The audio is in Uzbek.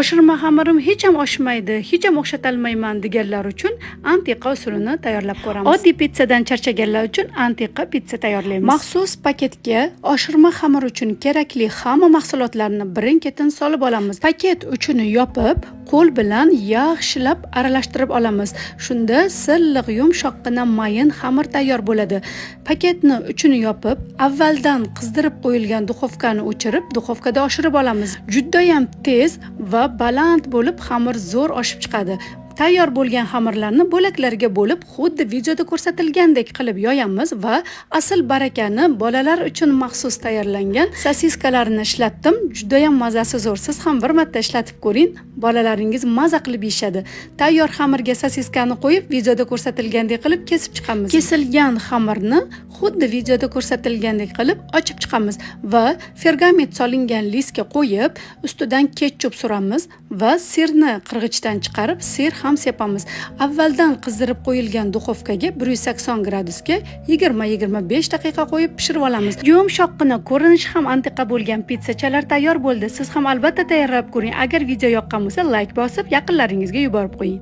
Oshirma xamirim hech ham oshmaydi, hech ham o'xshatolmayman deganlar uchun antiqa usulini tayyorlab ko'ramiz. Oddiy pitssadan charchaganlar uchun antiqa pitssa tayyorlaymiz. Maxsus paketga oshirma xamir uchun kerakli hamma mahsulotlarni birin-ketin solib olamiz. Paket uchini yopib, qo'l bilan yaxshilab aralashtirib olamiz. Shunda silliq, yumshoqqina mayin xamir tayyor bo'ladi. Paketni uchini yopib, avvaldan qizdirib qo'yilgan duxovkani o'chirib, duxovkada oshirib olamiz. Juda ham tez va baland bo'lib xamir zo'r oshib chiqadi. Tayyor bo'lgan xamirlarni bo'laklarga bo'lib, xuddi videoda ko'rsatilgandek qilib yoyamiz va asl barakani bolalar uchun maxsus tayyorlangan sosiskalarni ishlatdim. Juda ham mazasi zo'r. Siz ham bir marta ishlatib ko'ring, bolalaringiz maza qilib yeyishadi. Tayyor xamirga sosiskani qo'yib, videoda ko'rsatilgandek qilib kesib chiqamiz. Kesilgan xamirni xuddi videoda ko'rsatilgandek qilib ochib chiqamiz va pergament solingan listga qo'yib, ustidan ketchup suramiz va sirni qirg'ichdan chiqarib, sir ham sepamiz. Avvaldan qizdirib qo'yilgan duxovkaga 180 gradusga 20-25 daqiqa qo'yib pishirib olamiz. Yumshoqqina, ko'rinishi ham antiqa bo'lgan pitsachalar tayyor bo'ldi. Siz ham albatta tayyorlab ko'ring. Agar video yoqqan bo'lsa, like bosib, yaqinlaringizga yuborib qo'ying.